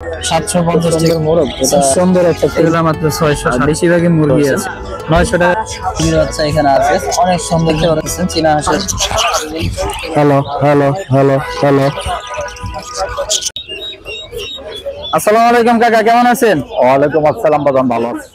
750 টাকা মোরগ, এটা সুন্দর একটা এগুলা মাত্র 600, বেশিরভাগই মুরগি আছে। 900 টাকা মুরগির বাচ্চা এখানে আছে, অনেক সুন্দর দেখতে পাচ্ছেন চীনা হাঁসের। Hello hello hello hello. আসসালামু আলাইকুম কাকা, কেমন আছেন? ওয়ালাইকুম আসসালাম বাদাম, ভালো আছি।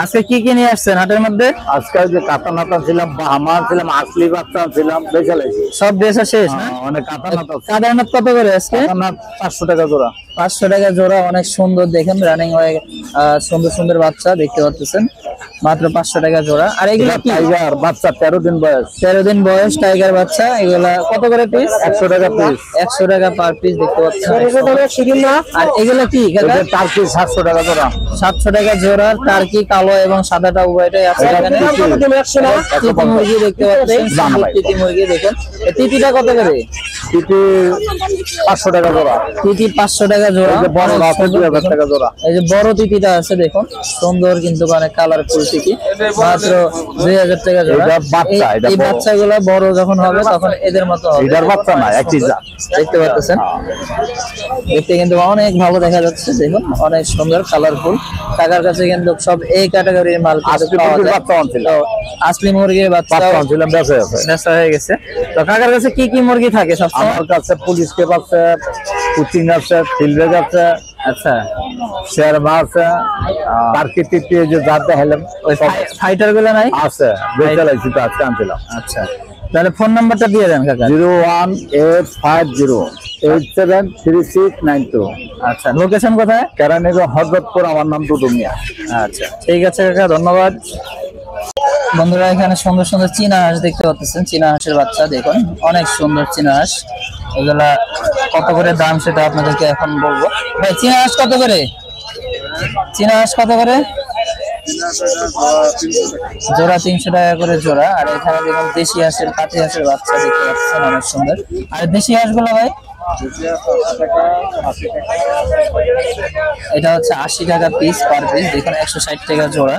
আজকে কি নিয়ে আসছেন হাটের মধ্যে? আজকে যে কাতা নাতা ছিলাম, আমার ছিলাম, আসলি বাচ্চা ছিলাম, বেচে লাইছি। সব বেচা শেষ না? অনেক কাতা নাতা। কাদারনাথ কত করে আজকে? 500 টাকা জোড়া। 500 টাকা জোড়া, অনেক সুন্দর দেখেন রানিং হয়ে সুন্দর সুন্দর বাচ্চা দেখতে পাচ্ছেন, মাত্র 500 টাকা জোড়া। আর এগুলা কি? টাইগার বাচ্চা, 13 দিন বয়স। 13 দিন বয়স টাইগার বাচ্চা। এগুলা কত করে পিস? 100 টাকা পিস। 100 টাকা পার পিস দেখতে পাচ্ছেন। আর এগুলা কি কাকা? টার্কি 700 টাকা জোড়া। 700 টাকা জোড়া টার্কি, কালো এবং সাদাটা উভয়টাই আছে এখানে। তিতি মুরগি দেখতে পাচ্ছেন, তিতি মুরগি দেখেন। তিতিটা কত করে? তিতি 500 টাকা জোড়া। তিতি 500 টাকা জোড়া। বড় 2000 টাকা জোড়া। এই যে বড় তিতিটা আছে দেখুন, সুন্দর কিন্তু অনেক কালারফুল তিতি, মাত্র 2000 টাকা জোড়া। এই বাচ্চাগুলো বড় যখন হবে তখন এদের মতো হবে। এটার বাচ্চা না, একই জাত দেখতে পাচ্ছেন। দেখতে কিন্তু অনেক ভালো দেখা যাচ্ছে, দেখুন অনেক সুন্দর কালারফুল। টাকার কাছে কিন্তু সব এই ক্যাটাগরির মাল পাওয়া যায়। তো আসলি মুরগির বাচ্চা ছিলাম, বেচা হয়ে গেছে। তো কাকার কাছে কি কি মুরগি থাকে সবসময়? আমার কাছে পুলিশ কেপ আছে, কুচিং আছে, ফিল্ডেজ আছে, আচ্ছা, শেরমা আছে, টার্কি তিতি যে জাত দেখালাম ওই ফাইটার গুলো নাই? আছে, বেচে লাইছি তো আজকে আনছিলাম। আচ্ছা, তাহলে ফোন নাম্বারটা দিয়ে দেন কাকা। 01850873692। আচ্ছা, লোকেশন কোথায়? কেরানীগঞ্জ, হযরতপুর। আমার নাম দুদু মিয়া। আচ্ছা, ঠিক আছে কাকা, ধন্যবাদ। বন্ধুরা এখানে সুন্দর সুন্দর চীনা হাঁস দেখতে পাচ্ছেন, চীনা হাঁসের বাচ্চা দেখুন, অনেক সুন্দর চীনা হাঁস। এগুলা কত করে দাম সেটা আপনাদেরকে এখন বলবো। ভাই চীনা হাঁস কত করে? চীনা হাঁস কত করে জোড়া? 300 টাকা করে জোড়া। আর এখানে দেখুন দেশি হাঁসের, পাতি হাঁসের বাচ্চা দেখতে পাচ্ছেন, অনেক সুন্দর। আর দেশি হাঁসগুলো ভাই? এটা হচ্ছে 80 টাকা পিস পার পিস, দেখুন 160 টাকা জোড়া।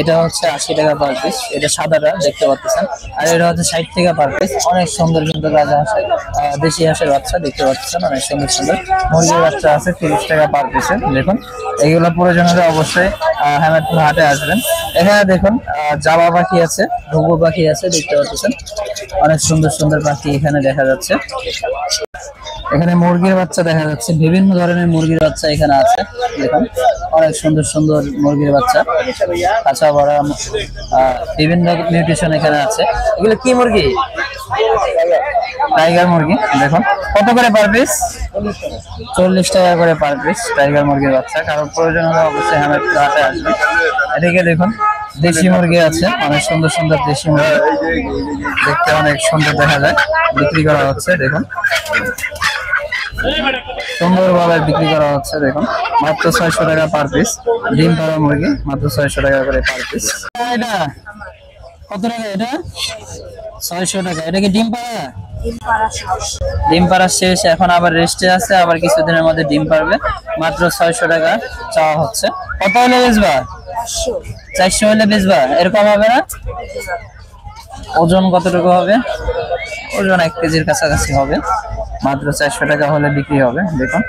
এটা হচ্ছে 80 টাকা পার পিস, এটা সাদাটা দেখতে পাচ্ছেন। আর এটা হচ্ছে 60 টাকা পার পিস। অনেক সুন্দর কিন্তু রাজা হাঁসের, দেশি হাঁসের বাচ্চা দেখতে পাচ্ছেন, অনেক সুন্দর সুন্দর। মুরগির বাচ্চা আছে 30 টাকা পার পিসে। দেখুন এগুলো প্রয়োজন হলে অবশ্যই হেমাদপুর হাটে আসবেন। এখানে দেখুন জাবা পাখি আছে, ঘুঘু পাখি আছে দেখতে পাচ্ছেন, অনেক সুন্দর সুন্দর পাখি এখানে দেখা যাচ্ছে। এখানে মুরগির বাচ্চা দেখা যাচ্ছে, বিভিন্ন ধরনের মুরগির বাচ্চা এখানে আছে দেখুন, অনেক সুন্দর সুন্দর মুরগির বাচ্চা, কাঁচা বড়া, বিভিন্ন নিউট্রিশন এখানে আছে। এগুলো কি মুরগি? টাইগার মুরগি। দেখুন কত করে পার পিস? 40 টাকা করে পার পিস টাইগার মুরগির বাচ্চা। কারণ প্রয়োজন হলে অবশ্যই হেমাদপুর হাটে আসবেন। এদিকে দেখুন দেশি মুরগি আছে, অনেক সুন্দর সুন্দর দেশি মুরগি, দেখতে অনেক সুন্দর দেখা যায়, বিক্রি করা হচ্ছে। দেখুন সুন্দর ভাবে বিক্রি করা হচ্ছে, দেখুন মাত্র 600 টাকা পার পিস। ডিম পাড়া মুরগি মাত্র 600 টাকা করে পার পিস। এটা কত টাকা? এটা 600 টাকা। এটা কি ডিম পাড়া? ডিম পাড়া শেষ, এখন আবার রেস্টে আছে, আবার কিছুদিনের মধ্যে ডিম পারবে। মাত্র 600 টাকা চাওয়া হচ্ছে। কত হলে বেচবা? 400 হলে বেচবা? এরকম হবে না? ওজন কতটুকু হবে? ওজন 1 কেজির কাছাকাছি হবে। মাত্র 400 টাকা হলে বিক্রি হবে। দেখুন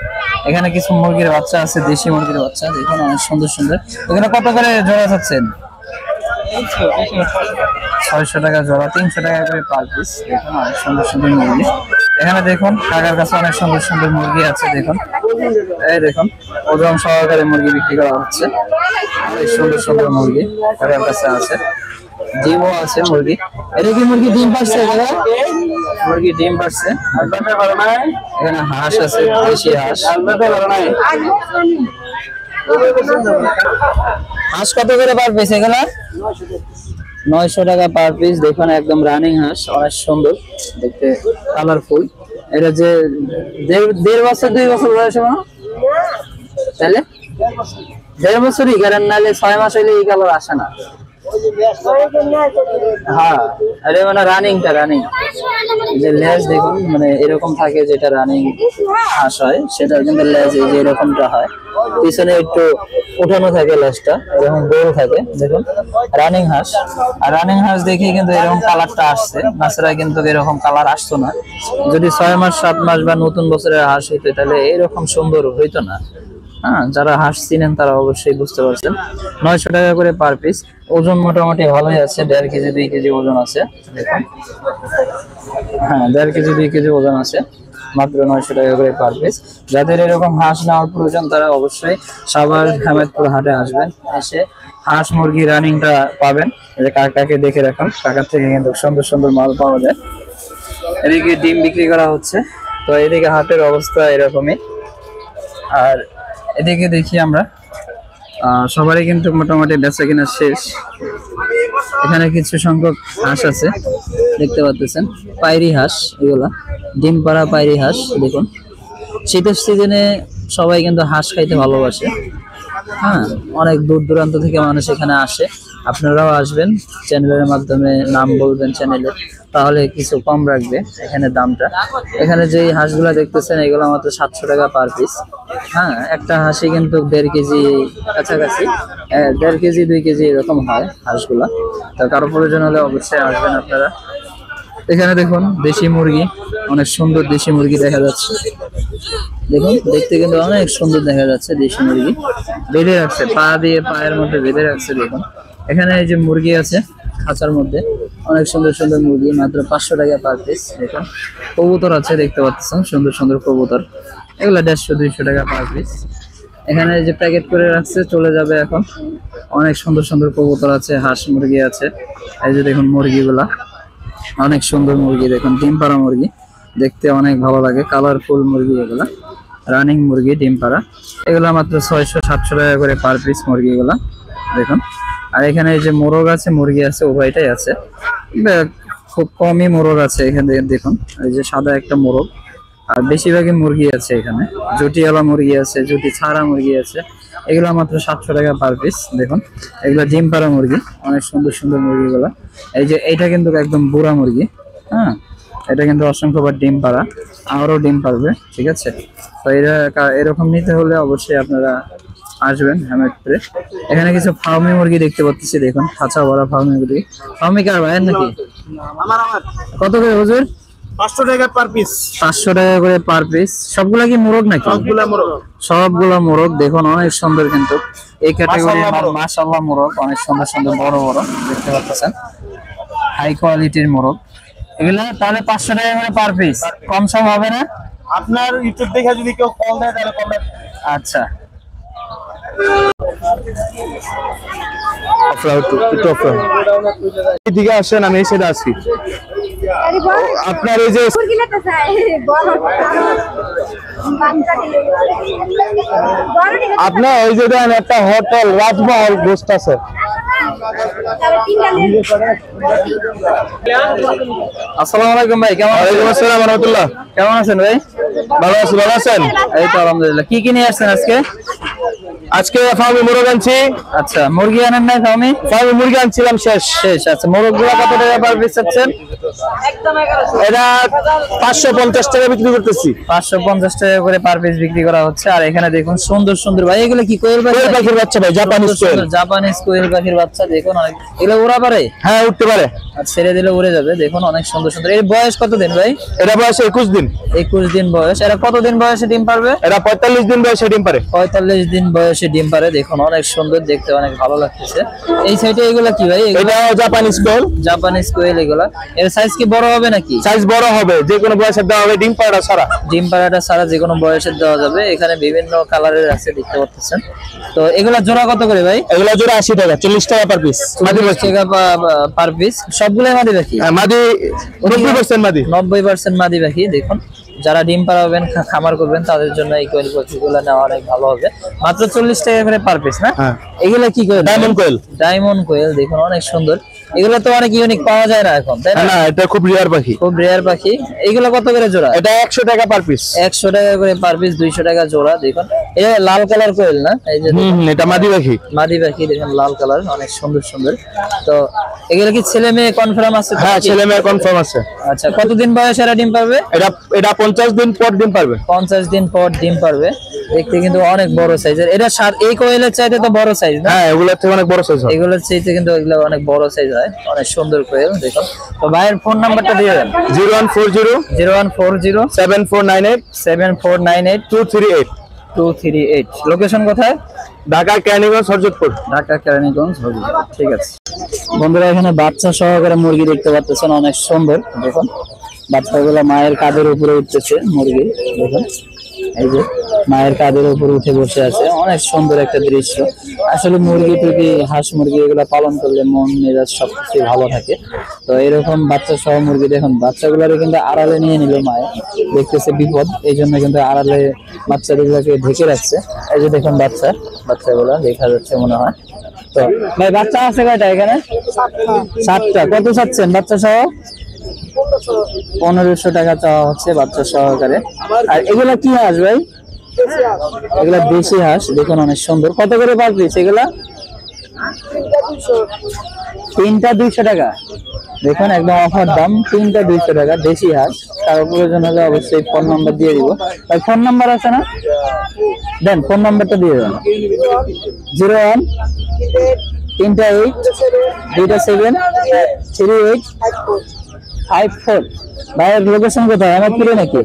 এখানে কিছু মুরগির বাচ্চা আছে, দেশি মুরগির বাচ্চা দেখুন, অনেক সুন্দর সুন্দর। এখানে কত করে জোড়া চাচ্ছেন? 600 টাকা জোড়া, 300 টাকা করে পার পিস। দেখুন অনেক সুন্দর সুন্দর মুরগি এখানে। দেখুন কাকার কাছে অনেক সুন্দর সুন্দর মুরগি আছে, দেখুন এই দেখুন ওজন সহকারে মুরগি বিক্রি করা হচ্ছে, অনেক সুন্দর সুন্দর মুরগি কাকার কাছে আছে। ডিমও আছে মুরগি। এটা কি মুরগি ডিম পারছে? মুরগি ডিম পারছে। এখানে হাঁস আছে, দেশি হাঁস। হাঁস কত করে পার পিস এগুলা? 900 টাকা পার পিস। দেখুন একদম রানিং হাঁস, অনেক সুন্দর দেখতে, কালারফুল। এটা যে 1.5 বছর 2 বছর বয়স হবে না? তাহলে 1.5 বছরই, কারণ নাহলে 6 মাস হইলে এই কালার আসে না। হ্যাঁ, আরে মানে রানিংটা, রানিং যে লেজ দেখুন, মানে এরকম থাকে, যেটা রানিং হাঁস হয় সেটা কিন্তু লেজ এই যে এরকমটা হয়, পিছনে একটু উঠানো থাকে, লেজটা এরকম গোল থাকে। দেখুন রানিং হাঁস। আর রানিং হাঁস দেখে কিন্তু এরকম কালারটা আসছে, বাচ্চারা কিন্তু এরকম কালার আসতো না। যদি 6 মাস 7 মাস বা নতুন বছরের হাঁস হইতো তাহলে এরকম সুন্দর হইতো না। হ্যাঁ, যারা হাঁস চিনেন তারা অবশ্যই বুঝতে পারছেন। 900 টাকা করে পার পিস। ওজন মোটামুটি ভালোই আছে, 1.5 কেজি 2 কেজি ওজন আছে দেখুন। হ্যাঁ, 1.5 কেজি 2 কেজি ওজন আছে, মাত্র 900 টাকা করে পার পিস। যাদের এরকম হাঁস নেওয়ার প্রয়োজন তারা অবশ্যই সাভার হামেদপুর হাটে আসবেন, এসে হাঁস মুরগি রানিংটা পাবেন। এই যে কাকাকে দেখে রাখুন, কাকার থেকে কিন্তু সুন্দর সুন্দর মাল পাওয়া যায়। এদিকে ডিম বিক্রি করা হচ্ছে। তো এদিকে হাটের অবস্থা এরকমই। আর এদিকে দেখি আমরা সবারই কিন্তু মোটামুটি বেচা কিনা শেষ। এখানে কিছু সংখ্যক হাঁস আছে দেখতে পাচ্ছেন, পায়রি হাঁস, এগুলা ডিম পাড়া পায়রি হাঁস। দেখুন, শীতের সিজনে সবাই কিন্তু হাঁস খাইতে ভালোবাসে। হ্যাঁ, অনেক দূর দূরান্ত থেকে মানুষ এখানে আসে। আপনারাও আসবেন, চ্যানেলের মাধ্যমে নাম বলবেন চ্যানেলে, তাহলে কিছু কম রাখবে এখানে দামটা। এখানে যে হাঁসগুলা দেখতেছেন এগুলো মাত্র 700 টাকা পার পিস। হ্যাঁ, একটা হাঁসি কিন্তু 1.5 কেজি কাছাকাছি, 1.5 কেজি 2 কেজি এরকম হয় হাঁসগুলা। তো কারো প্রয়োজন হলে অবশ্যই আসবেন আপনারা। এখানে দেখুন দেশি মুরগি, অনেক সুন্দর দেশি মুরগি দেখা যাচ্ছে। দেখুন, দেখতে কিন্তু অনেক সুন্দর দেখা যাচ্ছে দেশি মুরগি। বেঁধে রাখছে, পা দিয়ে পায়ের মধ্যে বেঁধে রাখছে। দেখুন, এখানে এই যে মুরগি আছে খাঁচার মধ্যে, অনেক সুন্দর সুন্দর মুরগি, মাত্র 500 টাকা পার পিস। দেখুন, কবুতর আছে দেখতে পাচ্ছেন, সুন্দর সুন্দর কবুতর, এগুলো 150-200 টাকা পার পিস। এখানে যে প্যাকেট করে রাখছে চলে যাবে এখন। অনেক সুন্দর সুন্দর কবুতর আছে, হাঁস মুরগি আছে। এই যে দেখুন মুরগিগুলা, অনেক সুন্দর মুরগি। দেখুন, ডিম পাড়া মুরগি, দেখতে অনেক ভালো লাগে, কালারফুল মুরগি এগুলা, রানিং মুরগি ডিম পাড়া। এগুলা মাত্র 600-700 টাকা করে পার পিস মুরগিগুলা। দেখুন, আর এখানে এই যে মোরগ আছে, মুরগি আছে, উভয়টাই আছে। খুব কমই মোরগ আছে এখানে। দেখুন, এই যে সাদা একটা মোরগ, আর বেশিরভাগই মুরগি আছে এখানে। জুটিওয়ালা মুরগি আছে, জুটি ছাড়া মুরগি আছে। এগুলো মাত্র 700 টাকা পার পিস। দেখুন, এগুলো ডিম পাড়া মুরগি, অনেক সুন্দর সুন্দর মুরগিগুলা। এই যে এইটা কিন্তু একদম বুড়া মুরগি। হ্যাঁ, এটা কিন্তু অসংখ্যবার ডিম পাড়া, আরও ডিম পারবে। ঠিক আছে, তো এরকম নিতে হলে অবশ্যই আপনারা আসবেন হামেদপুরে। এখানে কিছু ফার্মি মুরগি দেখতে পাচ্ছি। দেখুন, খাঁচা ভরা ফার্মি মুরগি। ফার্মি কার ভাইয়ের নাকি? কত করে হুজুর? 500 টাকা পার পিস। 500 টাকা করে পার পিস। সবগুলা কি মোরগ নাকি? সবগুলা মোরগ। দেখুন, অনেক সুন্দর কিন্তু এই ক্যাটাগরি। মাশাআল্লাহ, মোরগ অনেক সুন্দর সুন্দর, বড় বড় দেখতে পাচ্ছেন, হাই কোয়ালিটির মোরগ এগুলা। তাহলে 500 টাকা করে পার পিস, কম সম হবে না? আপনার ইউটিউব দেখে যদি কেউ কল দেয় তাহলে কল দেয়। আচ্ছা, এদিকে আসেন, আমি এসে আছি। আপনার এই যে আপনার ওই যে দেন একটা হোটেল রাজমহল গোস্ট আছে। আসসালামু আলাইকুম ভাই, কেমন আছেন? ওয়ালাইকুম আসসালাম ওয়া রাহমাতুল্লাহ। কেমন আছেন ভাই? ভালো আছি, ভালো আছেন? এই তো আলহামদুলিল্লাহ। কি কিনে আসছেন আজকে? আজকে ফার্মি মোরগ আনছি। আচ্ছা, মুরগি আনেন নাই? ফার্মি মুরগি আনছিলাম, শেষ। আচ্ছা, মোরগ গুলা কত টাকা পার পিস চাচ্ছেন? এটা 550 টাকা বিক্রি করতেছি। 550 টাকা করে পার পিস বিক্রি করা হচ্ছে। আর এখানে দেখুন সুন্দর সুন্দর, ভাই এগুলো কি কোয়েল পাখির বাচ্চা ভাই, জাপানিজ কোয়েল। জাপানিজ কোয়েল পাখির বাচ্চা। দেখুন, অনেক এগুলো উড়া পারে? হ্যাঁ, উঠতে পারে। আর ছেড়ে দিলে উড়ে যাবে। দেখুন, অনেক সুন্দর সুন্দর। এর বয়স কত দিন ভাই? এটা বয়স 21 দিন। 21 দিন বয়স। এরা কতদিন বয়সে ডিম পারবে? এরা 45 দিন বয়সে ডিম পারে। 45 দিন বয়সে ডিম পারে। দেখুন, অনেক সুন্দর, দেখতে অনেক ভালো লাগতেছে। এই সাইডে এগুলা কি ভাই? এটা জাপানিজ কোয়েল। জাপানিজ কোয়েল এগুলা। এর সাইজ কি বড় হবে নাকি? সাইজ বড় হবে, যে কোনো বয়সে দেওয়া হবে। ডিম পাড়া ছাড়া, ডিম পাড়াটা ছাড়া যে কোনো বয়সের দেওয়া যাবে। এখানে বিভিন্ন কালারের আছে দেখতে পাচ্ছেন। তো এগুলা জোড়া কত করে ভাই? এগুলা জোড়া 80 টাকা, 40 টাকা পার পিস। মাদি 40 টাকা পার পিস। সবগুলাই মাদি পাখি? মাদি 90% মাদি। 90% মাদি পাখি। দেখুন, যারা ডিম পাড়াবেন, খামার করবেন, তাদের জন্য এই কোয়েল পাখিগুলো নেওয়া অনেক ভালো হবে। মাত্র 40 টাকা করে পার পিস না? এগুলা কি কোয়েল? ডায়মন্ড কোয়েল। ডায়মন্ড কোয়েল। দেখুন, অনেক সুন্দর। এগুলো তো অনেক ইউনিক, পাওয়া যায় না এখন, তাই না? না, এটা খুব রেয়ার পাখি। খুব রেয়ার পাখি। এগুলো কত করে জোড়া? এটা 100 টাকা পার পিস। 100 টাকা করে পার পিস, 200 টাকা জোড়া। দেখুন, এটা লাল কালার কোয়েল না? এই যে এটা মাদি পাখি। মাদি পাখি। দেখুন, লাল কালার, অনেক সুন্দর সুন্দর। তো এগুলো কি ছেলে মেয়ে কনফার্ম আছে? হ্যাঁ, ছেলে মেয়ে কনফার্ম আছে। আচ্ছা, কতদিন বয়সে এরা ডিম পারবে? এটা 50 দিন পর ডিম পারবে। 50 দিন পর ডিম পারবে। দেখতে কিন্তু অনেক বড় সাইজের। এটা এই কোয়েলের চাইতে তো বড় সাইজ না? হ্যাঁ, এগুলোর থেকে অনেক বড় সাইজ হয়। এগুলোর চাইতে কিন্তু এগুলো অনেক বড় সাইজ হয়। অনেক সুন্দর কোয়েল। দেখুন, তো ভাইয়ের ফোন নাম্বারটা দিয়ে দেন। 0140 0140 7498 7498 238। 238। লোকেশন কোথায়? ঢাকা ক্যানিগঞ্জ হরজতপুর। ঢাকা কেরানীগঞ্জ হবিগঞ্জ। ঠিক আছে বন্ধুরা, এখানে বাচ্চা সহকারে মুরগি দেখতে পাচ্ছেন, অনেক সুন্দর। দেখুন বাচ্চাগুলো মায়ের কাঁধের উপরে উঠতেছে মুরগি। দেখুন এই যে মায়ের কাঁধের উপরে উঠে বসে আছে, অনেক সুন্দর একটা দৃশ্য। আসলে মুরগি টুকি হাঁস মুরগি এগুলো পালন করলে মন মেজাজ সবকিছু ভালো থাকে। তো এরকম বাচ্চা সহ মুরগি দেখুন, বাচ্চাগুলোরে কিন্তু আড়ালে নিয়ে নিল মায়ে, দেখতেছে বিপদ, এই জন্য কিন্তু আড়ালে বাচ্চাগুলোকে ঢেকে রাখছে। এই যে দেখুন বাচ্চাগুলো দেখা যাচ্ছে মনে হয়। তো ভাই বাচ্চা আছে কয়টা এখানে? 7টা। কত চাচ্ছেন বাচ্চা সহ? 1500 টাকা চাওয়া হচ্ছে বাচ্চা সহকারে। আর এগুলা কি হাঁস ভাই? এগুলা দেশি হাঁস। দেখুন অনেক সুন্দর। কত করে পার পিস এগুলা? 3টা 200 টাকা। দেখুন একদম অফার দাম, 3টা 200 টাকা। দেশি হাঁস। কারো প্রয়োজন হলে অবশ্যই ফোন নাম্বার দিয়ে দিব। ভাই ফোন নাম্বার আছে না? দেন ফোন নাম্বারটা দিয়ে দেন। 01 3টা 8 2টা 7 3854। ভাইয়ের লোকেশন কোথায়? আমারপুরে নাকি?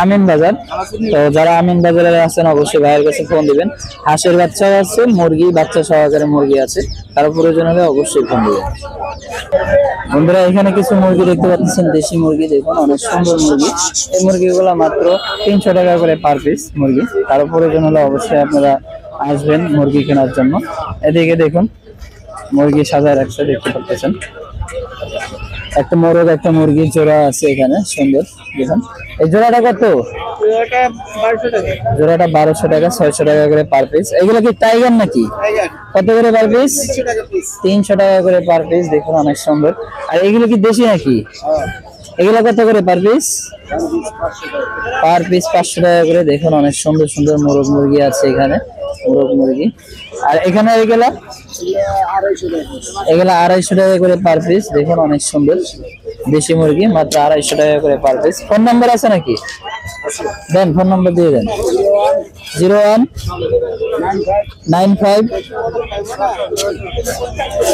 আমিন বাজার। তো যারা আমিন বাজারে আছেন অবশ্যই ভাইয়ের কাছে ফোন দিবেন। হাঁসের বাচ্চাও আছে, মুরগি বাচ্চা সহকারে মুরগি আছে, কারো প্রয়োজন হলে অবশ্যই ফোন দিবেন। বন্ধুরা এখানে কিছু মুরগি দেখতে পাচ্ছেন, দেশি মুরগি। দেখুন অনেক সুন্দর মুরগি। এই মুরগিগুলো মাত্র 300 টাকা করে পার পিস মুরগি। কারো প্রয়োজন হলে অবশ্যই আপনারা আসবেন মুরগি কেনার জন্য। এদিকে দেখুন মুরগি সাজায় রাখছে, দেখতে পাচ্ছেন। একটা মোরগ একটা মুরগির জোড়া আছে এখানে, সুন্দর। দেখুন এই জোড়াটা কত? জোড়াটা 1200 টাকা, 600 টাকা করে পার পিস। এগুলো কি টাইগার নাকি? কত করে পার পিস? 300 টাকা করে পার পিস। দেখুন অনেক সুন্দর। আর এগুলো কি দেশি নাকি? এগুলো কত করে পার পিস? পার পিস 500 টাকা করে। দেখুন অনেক সুন্দর সুন্দর মোরগ মুরগি আছে এখানে, মোরগ মুরগি। আর এখানে এগুলা 250 টাকা করে পার পিস। দেখুন অনেক সুন্দর দেশি মুরগি, মাত্র 250 টাকা করে পার পিস। ফোন নাম্বার আছে নাকি? দেন ফোন নাম্বার দিয়ে দেন। 0195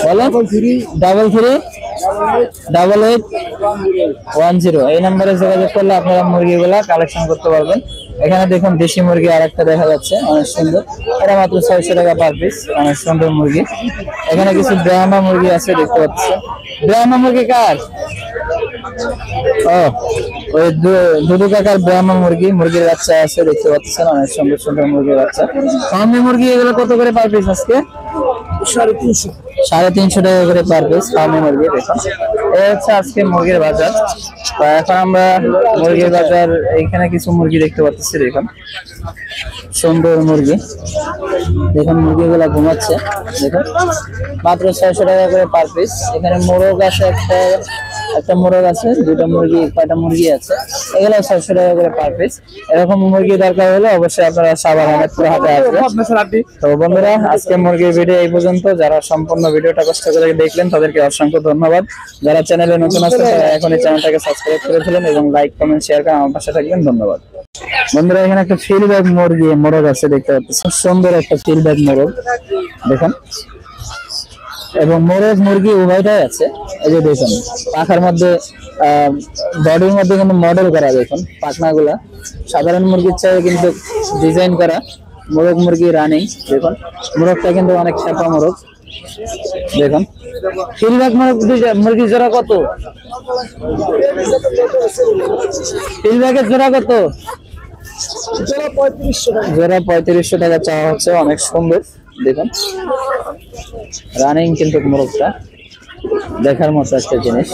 বলো 338810। এই নাম্বারে যোগাযোগ করলে আপনারা মুরগিগুলা কালেকশন করতে পারবেন। এখানে দেখুন দেশি মুরগি আর একটা দেখা যাচ্ছে, অনেক সুন্দর। এটা মাত্র 600 টাকা পার পিস, অনেক সুন্দর মুরগি। এখানে কিছু ব্রাহ্মা মুরগি আছে, দেখতে পাচ্ছেন। ব্রাহ্মা মুরগি কার? ও ওই দুদু কাকার ব্রাহ্মা মুরগি, মুরগির বাচ্চা আছে, দেখতে পাচ্ছেন। অনেক সুন্দর সুন্দর মুরগির বাচ্চা। ফার্মি মুরগি এগুলো কত করে পার পিস আজকে? 350 টাকা করে পার পিস ফার্মি মুরগি। দেখুন এই হচ্ছে আজকে মুরগির বাজার। তো এখন আমরা মুরগির বাজার, এইখানে কিছু মুরগি দেখতে পাচ্ছি। দেখুন সুন্দর মুরগি। দেখুন মুরগিগুলা ঘুমাচ্ছে। দেখুন মাত্র 600 টাকা করে পার পিস। এখানে মোরগ আছে, একটা মোরগ আছে, 2টা মুরগি, কয়টা মুরগি আছে, এগুলো 600 টাকা করে পার পিস। এরকম মুরগি দরকার হলে অবশ্যই আপনারা সাভার আহমেদপুর হাটে আসবেন। তো বন্ধুরা আজকে মুরগির ভিডিও এই পর্যন্ত। যারা সম্পূর্ণ ভিডিওটা কষ্ট করে দেখলেন তাদেরকে অসংখ্য ধন্যবাদ। যারা চ্যানেলে নতুন আছেন তারা এখন এই চ্যানেলটাকে সাবস্ক্রাইব করে ফেলেন এবং লাইক কমেন্ট শেয়ার করে আমার পাশে থাকবেন। ধন্যবাদ। বন্ধুরা এখানে একটা ফিলব্যাগ মোরগ আছে, দেখতে পাচ্ছেন। সুন্দর একটা ফিলব্যাগ মোরগ দেখুন, এবং মোরগ মুরগি উভয়টাই আছে। এই যে দেখুন পাখার মধ্যে, বডির মধ্যে কিন্তু মডেল করা। দেখুন পাখনাগুলা সাধারণ মুরগির চেয়ে কিন্তু ডিজাইন করা। মোরগ মুরগি রানিং। দেখুন মোরগটা কিন্তু অনেক খেপা মোরগ। দেখুন ফিলব্যাগ মুরগি জোড়া কত? ফিলব্যাগের জোড়া কত? জোড়া 3500 টাকা চাওয়া হচ্ছে। অনেক সুন্দর। দেখুন রানিং কিন্তু মোরগটা দেখার মতো একটা জিনিস।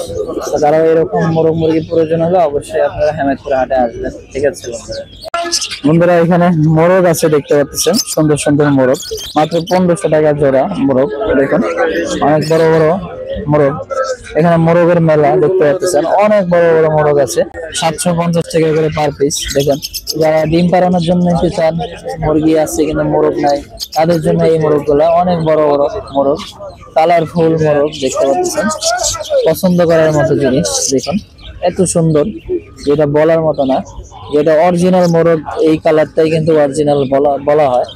তো যারা এরকম মোরগ মুরগি প্রয়োজন হলে অবশ্যই আপনারা হেমেদপুর হাটে আসবেন। ঠিক আছে বন্ধুরা এখানে মোরগ আছে, দেখতে পাচ্ছেন। সুন্দর সুন্দর মোরগ, মাত্র 1500 টাকা জোড়া মোরগ। দেখুন অনেক বড় বড় মোরগ। এখানে মোরগের মেলা, দেখতে পাচ্ছেন। অনেক বড় বড় মোরগ আছে, 750 টাকা করে পার পিস। দেখুন যারা ডিম পাড়ানোর জন্য নিতে চান, মুরগি আছে কিন্তু মোরগ নাই, তাদের জন্য এই মোরগ গুলা। অনেক বড় বড় মোরগ, কালারফুল মোরগ, দেখতে পাচ্ছেন। পছন্দ করার মতো জিনিস। দেখুন এত সুন্দর যেটা বলার মতো না। যেটা অরিজিনাল মোরগ, এই কালারটাই কিন্তু অরিজিনাল বলা হয়।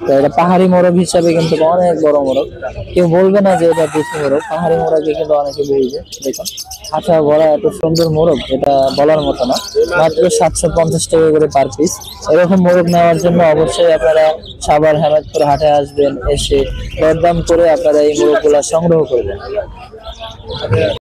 তো এটা পাহাড়ি মোরগ হিসাবে কিন্তু অনেক বড় মোরগ, কেউ বলবে না যে এটা দেশি মোরগ। পাহাড়ি মোরগে কিন্তু অনেকে বলবে। দেখুন হাঁটা বড় এত সুন্দর মোরগ, এটা বলার মতো না। মাত্র 750 টাকা করে পার পিস। এরকম মোরগ নেওয়ার জন্য অবশ্যই আপনারা সাভার হেমায়তপুর হাটে আসবেন, এসে দরদাম করে আপনারা এই মোরগগুলা সংগ্রহ করবেন।